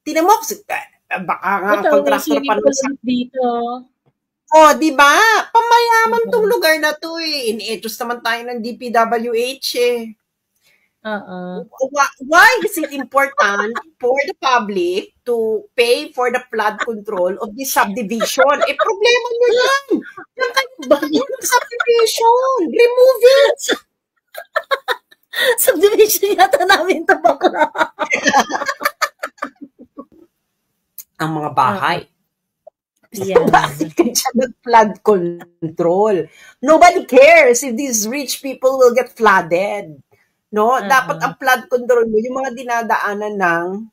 Tinan mo, baka nga contractor pa lang dito. Oh, di ba? Pamayaman tong lugar na to eh. Iniitos naman tayo ng DPWH eh. Why is it important for the public to pay for the flood control of this subdivision? Eh, problema nyo yan. Yan kayo ng subdivision. Remove it. Subdivision yata namin ito bakla. Ang mga bahay. Yeah. Bakit ka siya nag-flood control? Nobody cares if these rich people will get flooded. No? Dapat ang flood control mo, yung mga dinadaanan ng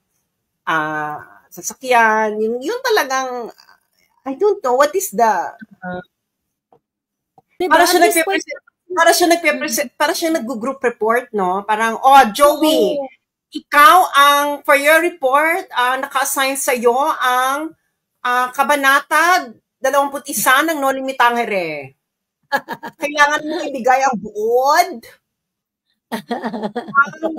sasakyan, yung talagang, I don't know, what is the... Para siya nag-group report, no? Parang, Joey, ikaw for your report, naka-assign sa'yo ang kabanata 21 ng No Limitangere. Kailangan mo ibigay ang buod. Ang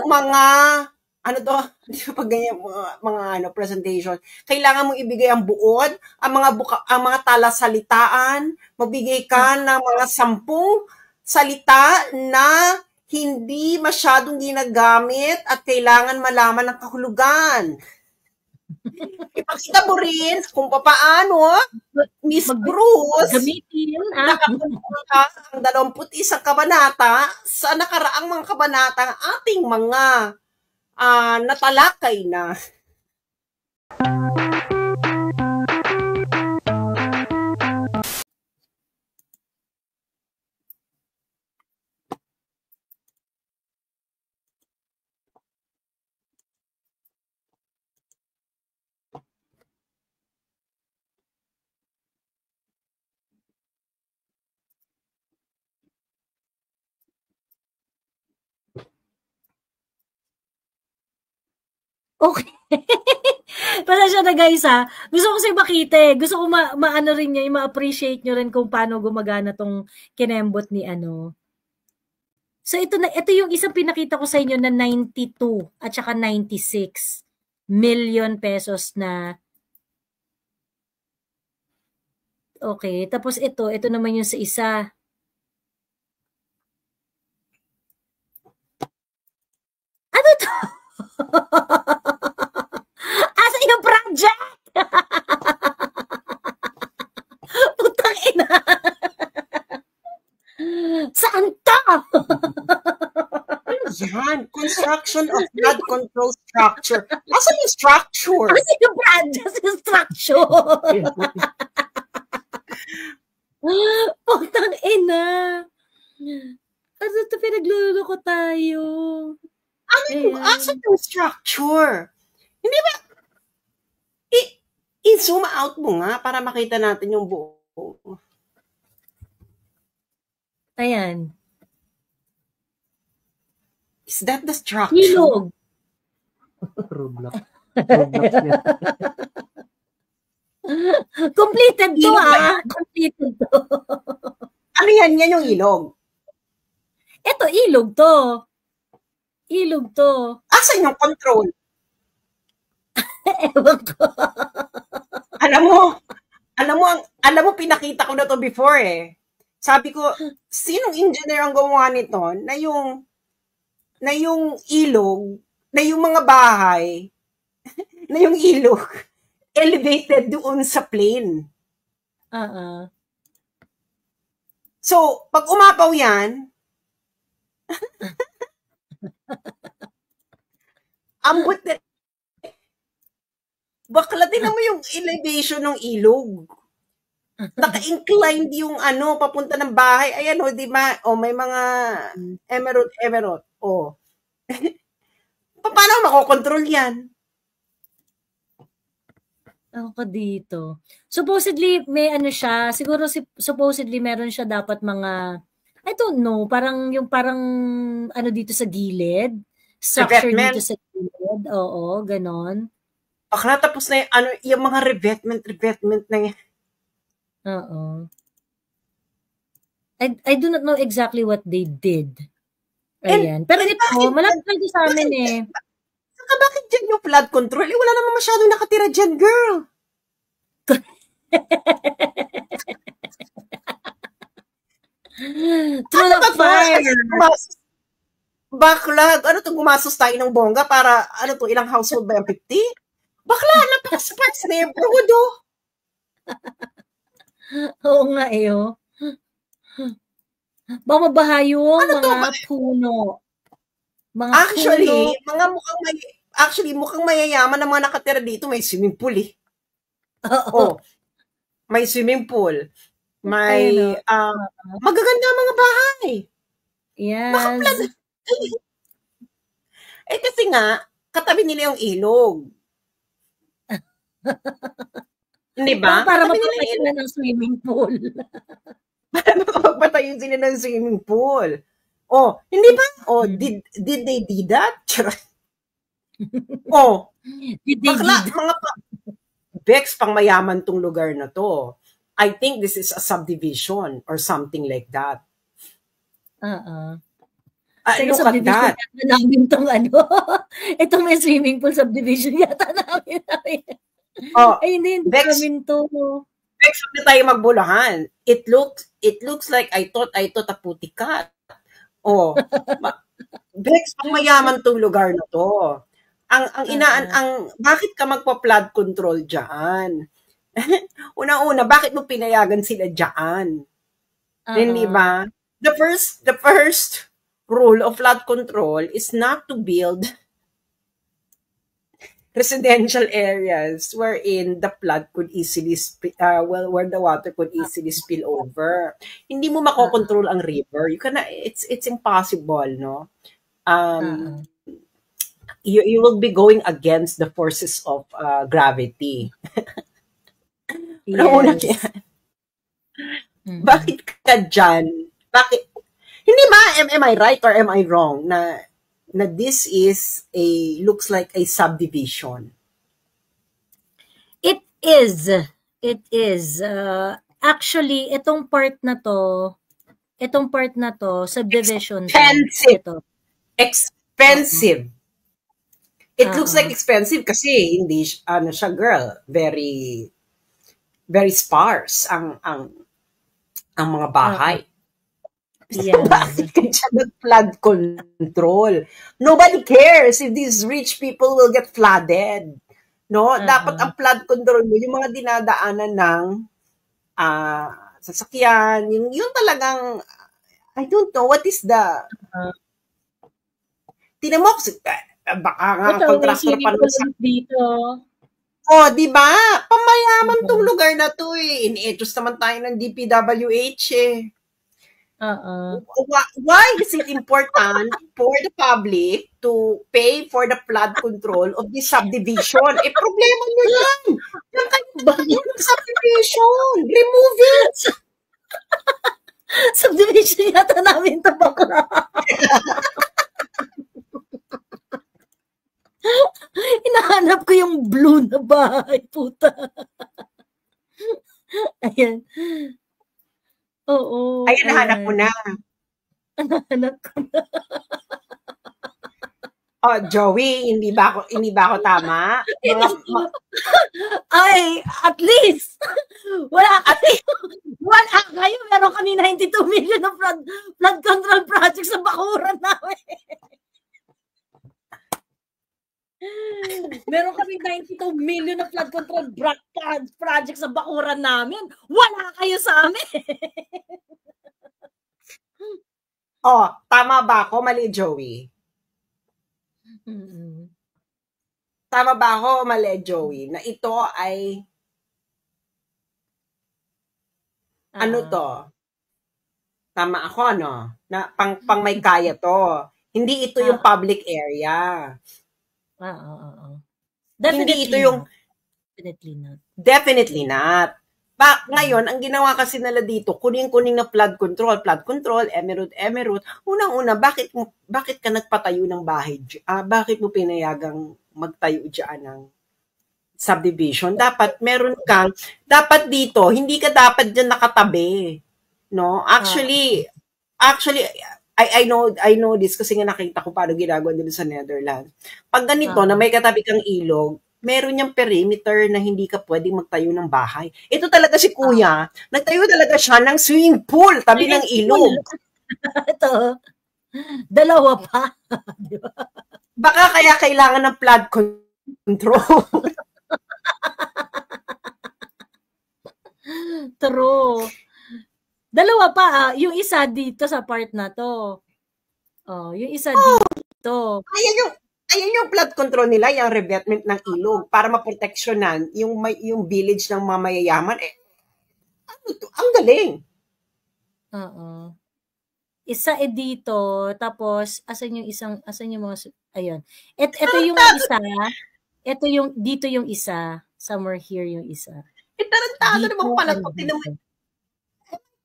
mga presentation. Kailangan mong ibigay ang buod, ang mga talasalitaan, magbigay ka ng mga 10 salita na hindi masyadong ginagamit at kailangan malaman ng kahulugan. Ipakita mo rin kung paano Miss Bruce nakapunta ang 21 kabanata sa nakaraang mga kabanata ng ating mga natalakay na. Okay. Pasensya na guys ha. Gusto ko kasi makita eh. Gusto ko maano rin niya, ma-appreciate nyo rin kung paano gumagana tong kinembot ni ano. So ito yung isang pinakita ko sa inyo na 92 at saka 96 million pesos na. Okay, tapos ito naman yung sa isa. Ano to? Asa yung project? Putang ina. Saan to? Yan, construction of flood control structure. Asa yung structure? Asa yung project? Yung structure? Putang ina. Ano ito pinagluloko tayo? Ano yung asa yung structure? Hindi ba? I-zoom out mo nga para makita natin yung buo. Ayan. Is that the structure? Ilog. Roblox. Completed to Completed to. Ano yan? Yan yung ilog? Ito, ilog to. Ilog to. Asan yung control? Ewan ko. Alam mo, pinakita ko na to before eh. Sabi ko, sinong engineer ang gumawa nito na yung ilog, na yung mga bahay, na yung ilog, elevated doon sa plane. So, pag umapaw yan, ambot na, bakla, tingnan mo yung elevation ng ilog. Naka-inclined yung papunta ng bahay. Ayan di ba? May mga emerald. Paano makokontrol yan? Ako dito. Supposedly, may siya. Siguro supposedly meron siya dapat mga, I don't know, parang dito sa gilid. Structure dito sa gilid. Oo, ganon. Bakla, tapos na yung mga revetment na yan. Oo. I do not know exactly what they did. Ayan. Pero ito, malapit sa amin eh. bakit dyan yung flood control? Eh, wala naman masyadong nakatira dyan, girl. Through the fire. Backlog. Ano to, gumastos tayo ng bongga para, ano to, ilang household ba yung 50? Bakla, napaka-smart sa neighborhood, oh. Oo nga eh, oh. Baka mabaha yung Ano to? mga puno. Mga Actually, puno. mukhang mayayaman ang mga nakatira dito. May swimming pool, eh. Oo. Oh, may swimming pool. May, Ayun, magaganda ang mga bahay. Yes. Eh, kasi nga, katabi nila yung ilog. Hindi ba? Para Katabi nila yung mapapay na ng swimming pool. Magpatayin sila ng swimming pool. Oh, hindi ba? Oh, did they do that? Oh, Did they bakla, did? mga Bex, pang mayaman tong lugar na to. I think this is a subdivision or something like that. Sige, Look at that. yata namin tong ano. Itong may swimming pool subdivision yata namin. Oh, Ay, hindi Bex, namin to. Bex, huwag na tayo magbulahan. It looks like I thought a putikat. Oh, Bex, pang mayaman tong lugar na to. Bakit ka magpa-flood control dyan? Una-una, bakit mo pinayagan sila dyan? Hindi ba? The first rule of flood control is not to build residential areas wherein the flood could easily where the water could easily spill over. Hindi mo makokontrol ang river. It's impossible, no? You will be going against the forces of gravity. Una yan. Bakit ka dyan? Bakit? Hindi ba, am I right or am I wrong na this is looks like a subdivision? It is. Actually, itong part na to, subdivision. Expensive. It looks like expensive kasi hindi, siya, girl, very, very sparse ang mga bahay. Yes. Bakit ka dyan nag-flood control? Nobody cares if these rich people will get flooded. No? Dapat ang flood control mo, yung mga dinadaanan ng sasakyan, yung talagang, I don't know, what is the, tinan mo, baka nga contractor pa nun dito. Oh, di ba? Pamayaman tong lugar na to eh. Ini-etos naman tayo ng DPWH eh. Why is it important for the public to pay for the flood control of this subdivision? Eh, problema nyo yan. Yan kayo ng subdivision. Remove it. Subdivision yata namin ito bakla. Hinahanap ko yung blue na bahay, puta. Ayan. Oo. Ay, nahanap mo na. Nahanap ko na. Oh, Joey, hindi ba ako tama? Ay, at least, wala kayo. Meron kami 92 million ng flood control project sa bakuran namin. Meron kami 92 million na flood control project sa bakuran namin. Wala kayo sa amin. Oh, tama ba ako? Mali, Joey. Tama ba ako? Mali, Joey, na ito ay ano to? Tama ako, no? Na pang may kaya to. Hindi ito yung public area. Hindi ito yung Definitely not. Ngayon, ang ginawa kasi nila dito, kuning-kuning na flood control, emerald. Unang-una, bakit ka nagpatayo ng bahay? Bakit mo pinayagang magtayo diyan ng subdivision? Dapat dapat dito, hindi ka dapat diyan nakatabi. No? Actually, I know this kasi nga nakita ko paano ginagawa nila sa Netherlands. Pag ganito na may katabi kang ilog, meron niyang perimeter na hindi ka pwedeng magtayo ng bahay. Ito talaga si Kuya, nagtayo talaga siya ng swimming pool tabi ng ilog. Ito, dalawa pa. Di ba? Baka kaya kailangan ng flood control. True. Dalawa pa, yung isa dito sa part na to. Oh, yung isa dito. Ayan yung flood control nila, yung revetment ng ilog para maproteksyonan yung village ng mamayayaman. Ano to? Ang galing. Oo. Isa dito, tapos asan yung mga ayun. Ito yung isa. Ito yung dito yung isa. Somewhere here yung isa. Tarantado naman pala ito.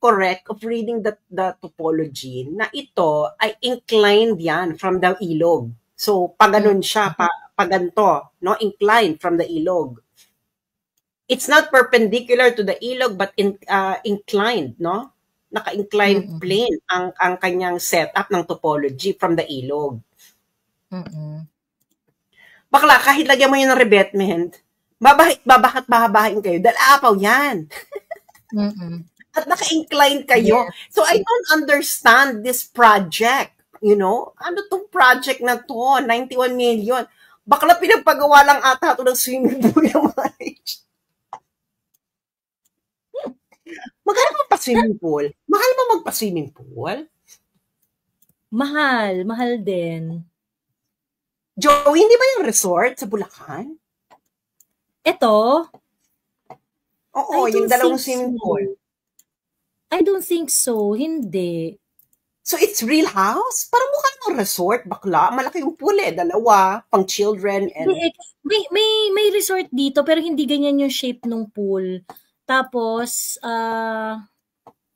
Correct of reading the topology na ito ay inclined yan from the ilog. So, pag ganun siya, pag ganito, no? Inclined from the ilog. It's not perpendicular to the ilog but inclined, no? Naka-inclined plane ang kanyang setup ng topology from the ilog. Bakla, kahit lagyan mo yun ng revetment, babahain kayo. Dahil apaw yan. At naka-incline kayo. Yeah. So, I don't understand this project. You know? Ano tong project na to? 91 million. Bakla pinagpagawa lang ata ito ng swimming pool yung mga Magkano magpa-swimming pool? Mahal ba magpa-swimming pool? Mahal din. Joey, hindi ba yung resort sa Bulacan? Ito? Oo, yung dalawang swimming pool. I don't think so. Hindi. So, it's real house? Parang mukha ng resort, bakla. Malaki yung pool dalawa, pang children. And... May resort dito, pero hindi ganyan yung shape ng pool. Tapos,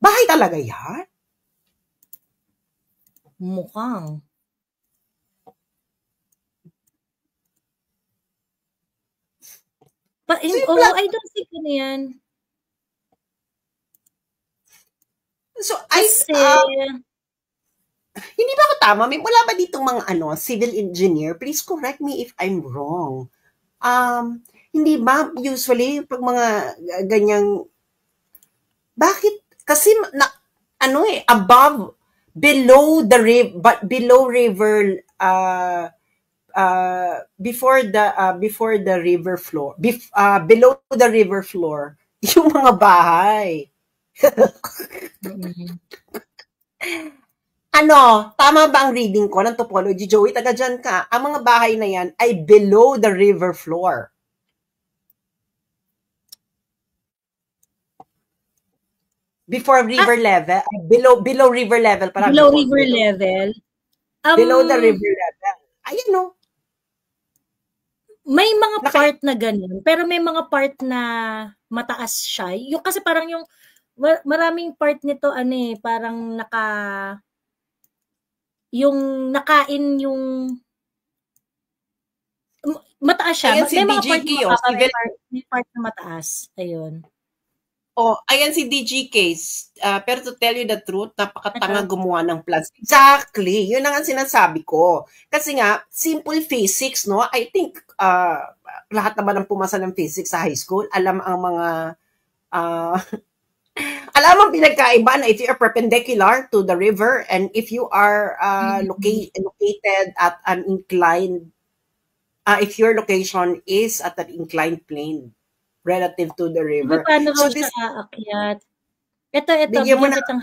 bahay talaga yan? Mukhang. I don't think ano yan. So, hindi ba ako tama? Wala ba ditong mga civil engineer? Please correct me if I'm wrong. Hindi ba usually pag mga ganyang bakit kasi above below the river but below river before the river floor below the river floor yung mga bahay. Tama ba ang reading ko ng topology, Joey? Taga dyan ka. Ang mga bahay na yan ay below the river floor. Before river level, below river level. Below river level. Below the river level. Ayan, no? May mga part na ganun, pero may mga part na mataas siya. Yung kasi parang yung maraming part nito parang yung nakain yung mataas siya. Ayan, si may mga DGK, may part na mataas. Ayun. Ayan si DG Case. Pero to tell you the truth, napakatanga gumawa ng plans. Exactly. Yun ang sinasabi ko. Kasi nga, simple physics, no? I think, lahat naman ng pumasa ng physics sa high school, alam ang mga, alam ang pinagkaiba na if you are perpendicular to the river and if you are located at an inclined, if your location is at an inclined plane relative to the river. Paano so this, siya aakyat? Ito, bigyan kitang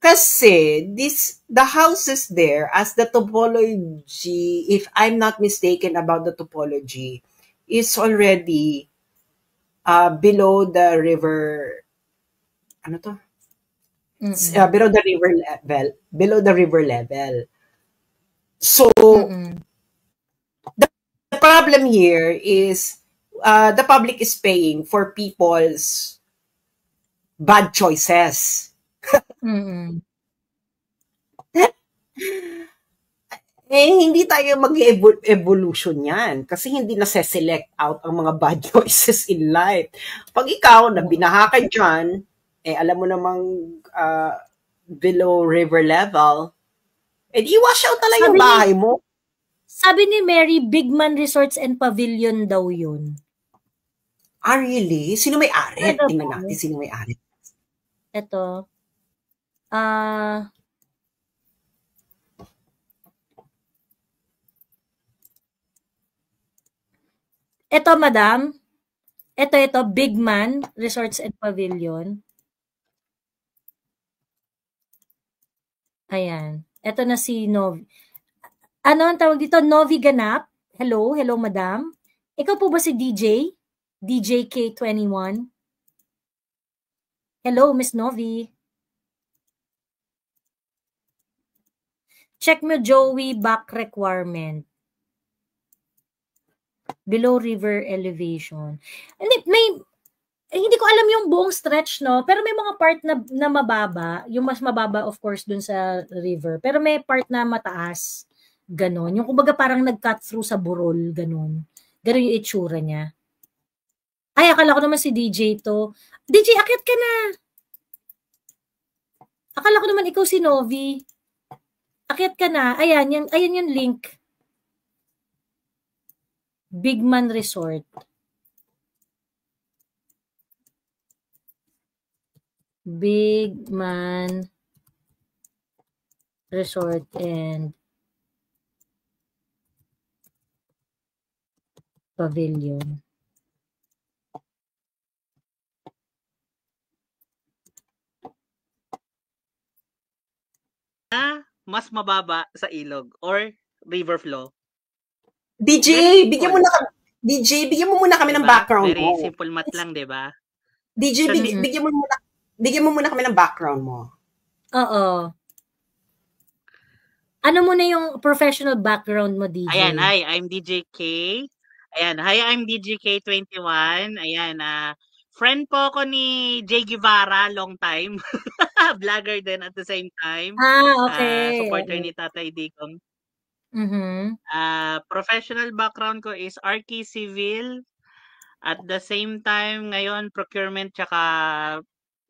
kasi the houses there, as the topology, if I'm not mistaken about the topology, is already below the river, below the river level. So, the problem here is, the public is paying for people's bad choices. Hindi tayo mag-evolution yan kasi hindi nase-select out ang mga bad choices in life. Pag ikaw na binaha ka dyan, alam mo namang below river level, di wash out talaga yung Sabi ni- bahay mo. Sabi ni Mary, Bigman Resorts and Pavilion daw yun. Really? Sino may-ari? Ano Tingnan po? natin sino may-ari. Ito. Ito, madam. Ito, Bigman Resorts and Pavilion. Ayan. Ito na si Novi. Ano ang tawag dito? Novi Ganap. Hello, madam. Ikaw po ba si DJ? DJ K21? Hello, Miss Novi. Check mo Joey back requirement. Below river elevation. Hindi ko alam yung buong stretch, no? Pero may mga part na mababa. Yung mas mababa, of course, dun sa river. Pero may part na mataas. Ganon. Yung kumbaga parang nag-cut through sa burol. Ganon. Ganon yung itsura niya. Ay, akala ko naman si DJ to. DJ, akyat ka na! Akala ko naman ikaw si Novi. Akyat ka na. Ayan yung link. Bigman Resort. Bigman Resort and Pavilion. Mas mababa sa ilog or river flow. DJ, bigyan mo muna kami ng Diba? background Very mo. simple math lang, di ba? DJ, Kasi- bigyan mo muna kami ng background mo. Oo. Ano muna yung professional background mo, DJ? Ayan, hi, I'm DJ K. Ayan, hi, I'm DJ K21. Ayan, friend po ako ni Jay Guevara, long time. Vlogger din at the same time. Okay. Supporter ni Tatay Dikong. Mhm. Professional background ko is Archi Civil. At the same time, ngayon, procurement tsaka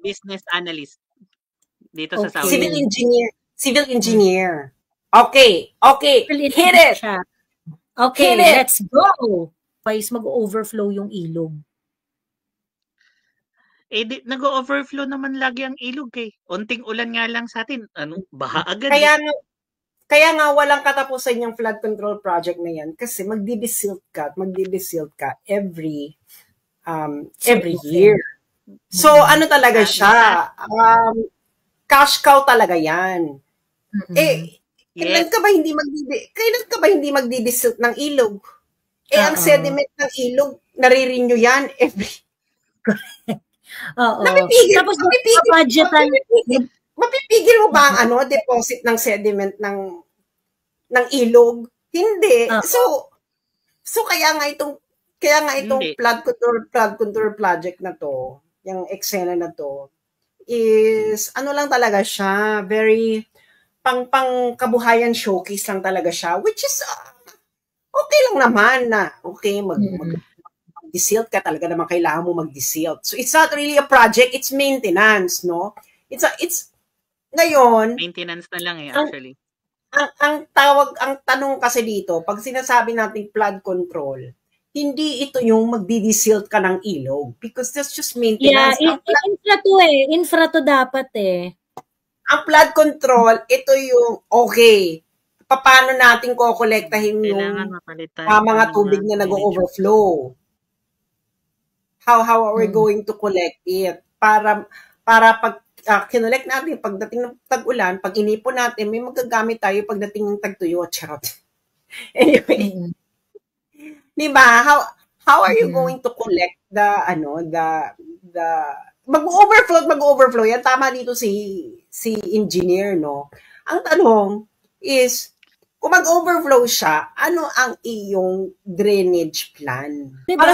business analyst dito sa Okay. Saudi. Civil engineer. Okay. Hit it. Siya. Okay, Hit it. let's go. Guys, mag-overflow yung ilog. Nag-overflow naman lagi ang ilog eh. Unting ulan nga lang sa atin. Baha agad. Kaya nga walang katapusan yung flood control project na yan kasi magdi-desilt ka every year. So ano talaga siya? Cash cow talaga yan. Kailan ka ba hindi magdi-desilt ng ilog? Ang sediment ng ilog, nare-renew yan every. Oo. Tapos budgetan. Mapipigil mo ba ang deposit ng sediment ng ilog? Hindi. So kaya nga itong flood control project na to, yung eksena na to is lang talaga siya, very pang kabuhayan showcase lang talaga siya, which is okay lang naman na mag-desilt ka, talaga naman kailangan mo mag-desilt. So it's not really a project, it's maintenance, no? It's ngayon, maintenance na lang actually. Ang tanong kasi dito, pag sinasabi natin flood control, hindi ito yung magdi-desilt ka ng ilog because that's just maintenance. Yeah, infra to dapat eh. Ang flood control, ito yung paano natin kokolektahin yung mga tubig na nag-overflow? How are we going to collect it? Para pag kinolect natin pagdating ng tag-ulan, pag inipon natin, may magagamit tayo pagdating ng tag-tuyo. Charot. Anyway. Diba? How are you going to collect the mag-overflow yan. Tama dito si engineer, no? Ang tanong is, kung mag-overflow siya, ano ang iyong drainage plan? Diba?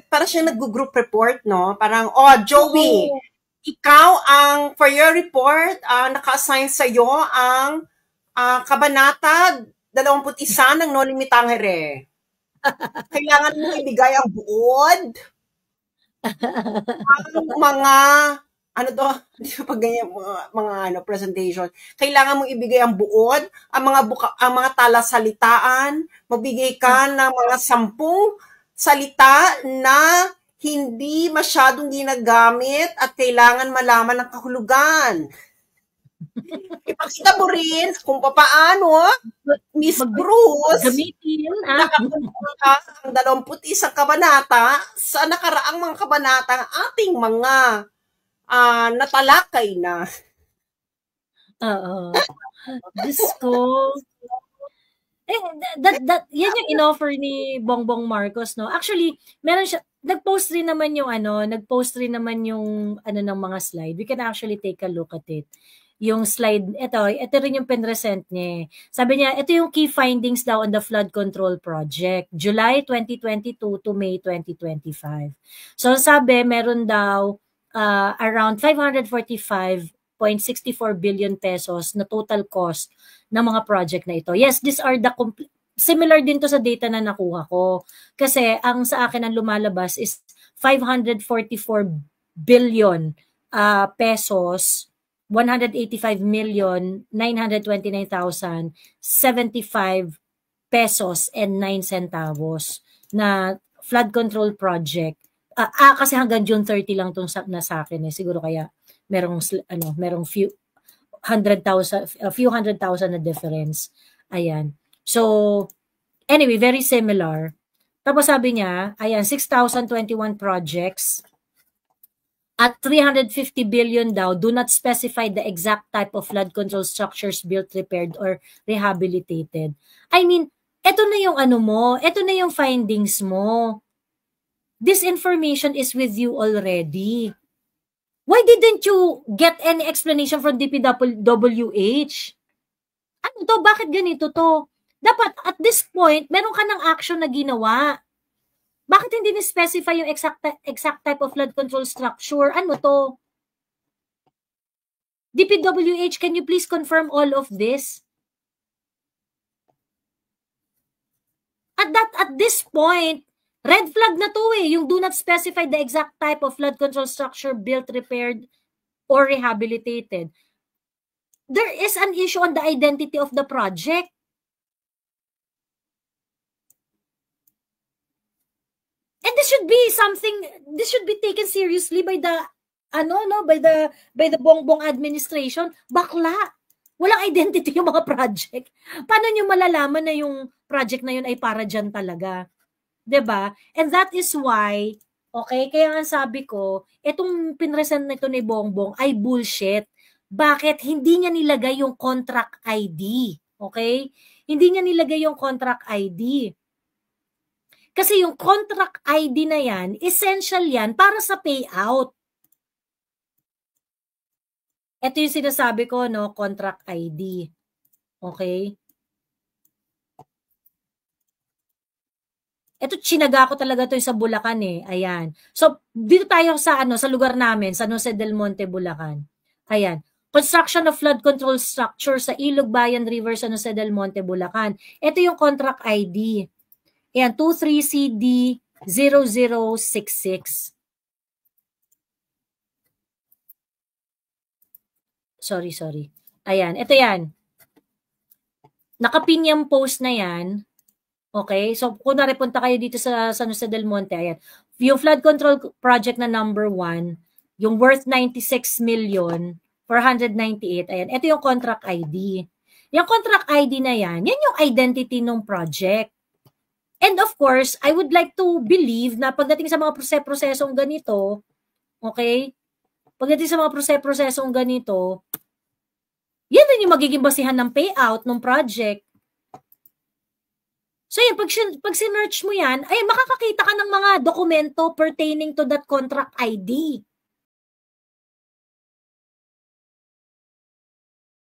Para siya nag-group report, no? Parang, Joey, ikaw for your report, naka-assign sa'yo ang kabanata 21 ng No Limitang Here. Kailangan mo ibigay ang buod, ang mga ano to, pag ganyan mga presentation, kailangan mong ibigay ang buod, ang mga talasalitaan, magbigay ka ng mga 10 salita na hindi masyadong ginagamit at kailangan malaman ng kahulugan. Ipakita mo rin kung paano, Miss Bruce, Gamitin. nakatulong ka ang 21 kabanata sa nakaraang mga kabanata ng ating mga natalakay na. Oo. Diyos ko. Yan yung in-offer ni Bongbong Marcos, no? Actually, meron siya, nag-post rin naman yung ng mga slide. We can actually take a look at it. Yung slide, ito rin yung pinresent niya. Sabi niya, ito yung key findings daw on the flood control project, July 2022 to May 2025. So sabi, meron daw around 545.64 billion pesos na total cost ng mga project na ito. Yes, these are the similar din to sa data na nakuha ko. Kasi ang sa akin ang lumalabas is 544 billion pesos, 185,929,075 pesos and 9 centavos na flood control project. Kasi hanggang June 30 lang tong na sa akin siguro kaya merong few hundred thousand na difference. Ayan. So anyway, very similar. Tapos sabi niya, ayan, 6,021 projects at 350 billion daw do not specify the exact type of flood control structures built, repaired, or rehabilitated. I mean, eto na yung eto na yung findings mo. This information is with you already. Why didn't you get any explanation from DPWH? Ano to? Bakit ganito to? Dapat at this point, meron ka ng action na ginawa. Bakit hindi ni-specify yung exact type of flood control structure? Ano to? DPWH, can you please confirm all of this? At this point, red flag na to yung do not specify the exact type of flood control structure built, repaired, or rehabilitated. There is an issue on the identity of the project. And this should be taken seriously by the by the Bongbong administration. Bakla. Walang identity yung mga project. Paano nyo malalaman na yung project na yun ay para dyan talaga? 'Di ba? And that is why, okay, kaya nga sabi ko, itong pinresent nito ni Bongbong ay bullshit. Bakit? Hindi niya nilagay yung contract ID. Okay? Hindi niya nilagay yung contract ID. Kasi yung contract ID na yan, essential yan para sa payout. Ito yung sinasabi ko, no, contract ID. Okay? Ito, chinaga ko talaga to sa Bulacan Ayan. So, dito tayo sa lugar namin, San Jose del Monte, Bulacan. Ayan. Construction of flood control structure sa Ilog Bayan River, San Jose del Monte, Bulacan. Ito yung contract ID. Ayan, 23CD0066. Sorry. Ayan, ito yan. Nakapin yung post na yan. Okay? So, kung punta kayo dito sa San Jose del Monte, ayan. Yung flood control project na number 1, yung worth 96,498,000, ayan. Ito yung contract ID. Yung contract ID na yan yung identity ng project. And of course, I would like to believe na pagdating sa mga prosesong ganito, okay? Pagdating sa mga prosesong ganito, yan din yung magiging basihan ng payout ng project. So yun, pag sinearch mo yan, ay makakakita ka ng mga dokumento pertaining to that contract ID.